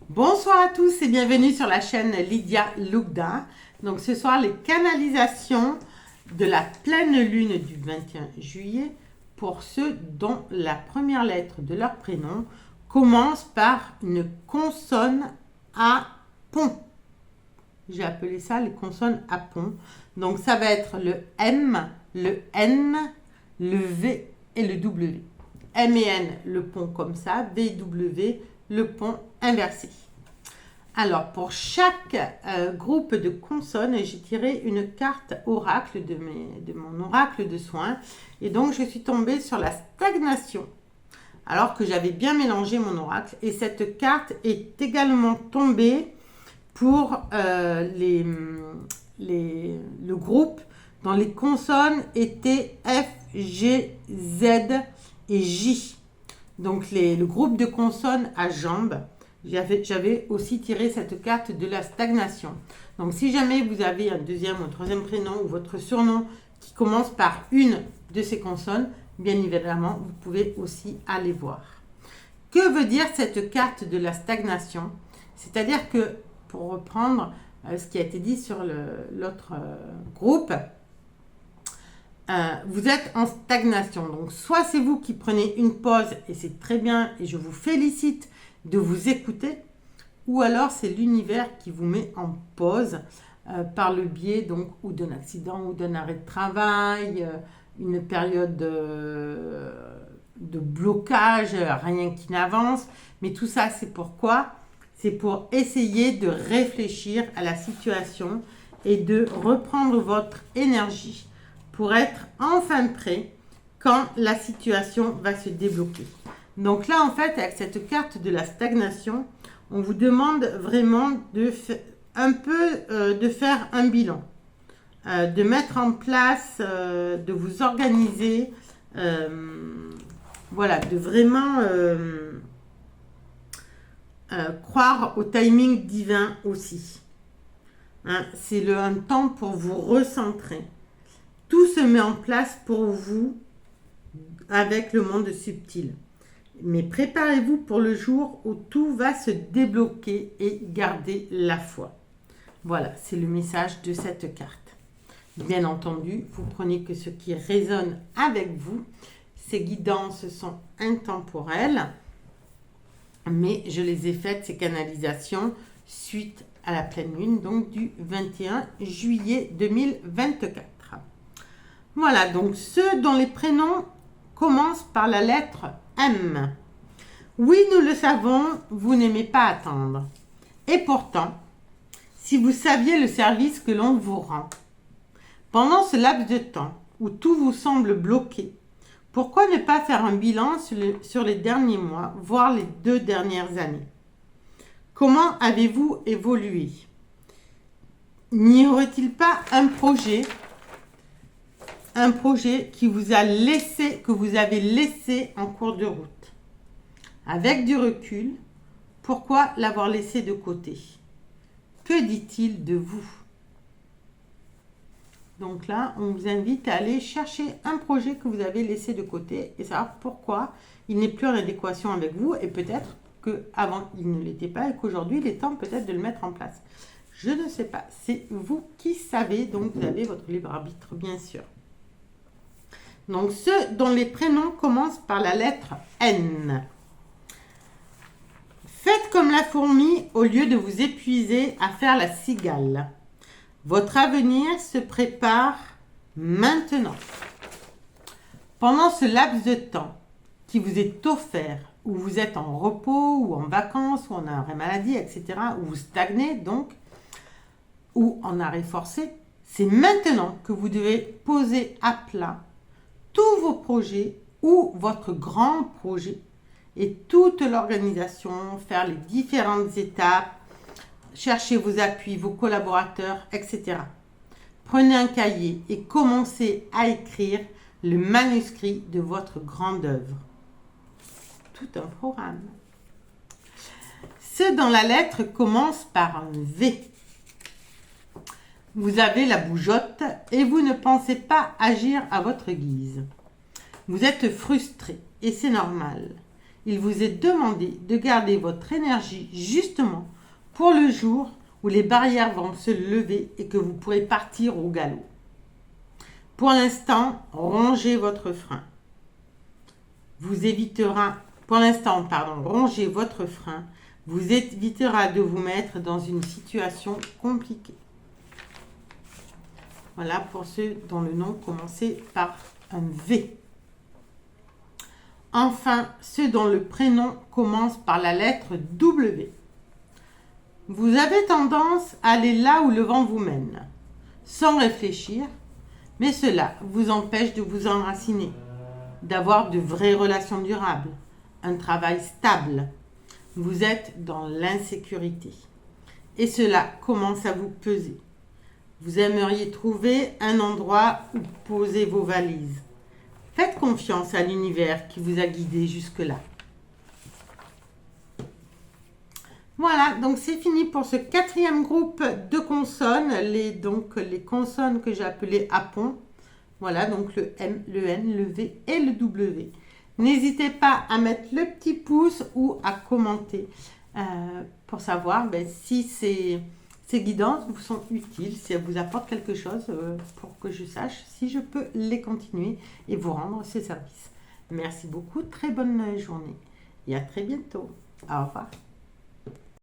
Bonsoir à tous et bienvenue sur la chaîne Lydia Lugda. Donc ce soir, les canalisations de la pleine lune du 21 juillet pour ceux dont la première lettre de leur prénom commence par une consonne à pont. J'ai appelé ça les consonnes à pont. Donc ça va être le M, le N, le V et le W. M et N, le pont comme ça, V et W, le pont inversé. Alors, pour chaque groupe de consonnes, j'ai tiré une carte oracle de mon oracle de soins. Et donc, je suis tombée sur la stagnation, alors que j'avais bien mélangé mon oracle. Et cette carte est également tombée pour le groupe dont les consonnes étaient F, G, Z et J. Donc, le groupe de consonnes à jambes. J'avais aussi tiré cette carte de la stagnation. Donc, si jamais vous avez un deuxième ou un troisième prénom ou votre surnom qui commence par une de ces consonnes, bien évidemment, vous pouvez aussi aller voir. Que veut dire cette carte de la stagnation? C'est-à-dire que, pour reprendre ce qui a été dit sur l'autre groupe, vous êtes en stagnation. Donc, soit c'est vous qui prenez une pause et c'est très bien et je vous félicite de vous écouter, ou alors c'est l'univers qui vous met en pause par le biais donc ou d'un accident ou d'un arrêt de travail, une période de blocage, rien qui n'avance. Mais tout ça, c'est pourquoi? C'est pour essayer de réfléchir à la situation et de reprendre votre énergie pour être enfin prêt quand la situation va se débloquer. Donc là, en fait, avec cette carte de la stagnation, on vous demande vraiment de faire un bilan, de mettre en place, de vous organiser, voilà, de vraiment croire au timing divin aussi. Hein, c'est un temps pour vous recentrer. Tout se met en place pour vous avec le monde subtil. Mais préparez-vous pour le jour où tout va se débloquer et gardez la foi. Voilà, c'est le message de cette carte. Bien entendu, vous prenez que ce qui résonne avec vous. Ces guidances sont intemporelles, mais je les ai faites, ces canalisations, suite à la pleine lune, donc du 21 juillet 2024. Voilà, donc ceux dont les prénoms commencent par la lettre M. Oui, nous le savons, vous n'aimez pas attendre. Et pourtant, si vous saviez le service que l'on vous rend, pendant ce laps de temps où tout vous semble bloqué, pourquoi ne pas faire un bilan sur les derniers mois, voire les 2 dernières années? Comment avez-vous évolué? N'y aurait-il pas un projet que vous avez laissé en cours de route? Avec du recul, pourquoi l'avoir laissé de côté? Que dit-il de vous? Donc là, on vous invite à aller chercher un projet que vous avez laissé de côté et savoir pourquoi il n'est plus en adéquation avec vous et peut-être qu'avant il ne l'était pas et qu'aujourd'hui il est temps peut-être de le mettre en place. Je ne sais pas, c'est vous qui savez, donc vous avez votre libre arbitre bien sûr. Donc ceux dont les prénoms commencent par la lettre N. Faites comme la fourmi au lieu de vous épuiser à faire la cigale. Votre avenir se prépare maintenant. Pendant ce laps de temps qui vous est offert, où vous êtes en repos ou en vacances ou en arrêt maladie, etc., où vous stagnez donc, ou en arrêt forcé, c'est maintenant que vous devez poser à plat tous vos projets ou votre grand projet et toute l'organisation, faire les différentes étapes, chercher vos appuis, vos collaborateurs, etc. Prenez un cahier et commencez à écrire le manuscrit de votre grande œuvre. Tout un programme. Ceux dont la lettre commence par un V. Vous avez la bougeotte et vous ne pensez pas agir à votre guise. Vous êtes frustré et c'est normal. il vous est demandé de garder votre énergie justement pour le jour où les barrières vont se lever et que vous pourrez partir au galop. Pour l'instant, rongez votre frein. Rongez votre frein vous évitera de vous mettre dans une situation compliquée. Voilà pour ceux dont le nom commençait par un V. Enfin, ceux dont le prénom commence par la lettre W. Vous avez tendance à aller là où le vent vous mène, sans réfléchir, mais cela vous empêche de vous enraciner, d'avoir de vraies relations durables, un travail stable. Vous êtes dans l'insécurité. Et cela commence à vous peser. Vous aimeriez trouver un endroit où poser vos valises. Faites confiance à l'univers qui vous a guidé jusque-là. Voilà, donc c'est fini pour ce 4e groupe de consonnes, les consonnes que j'ai appelées apons. Voilà, donc le M, le N, le V et le W. N'hésitez pas à mettre le petit pouce ou à commenter pour savoir si ces guidances vous sont utiles, si elles vous apportent quelque chose pour que je sache si je peux les continuer et vous rendre ce service. Merci beaucoup, très bonne journée et à très bientôt. Au revoir.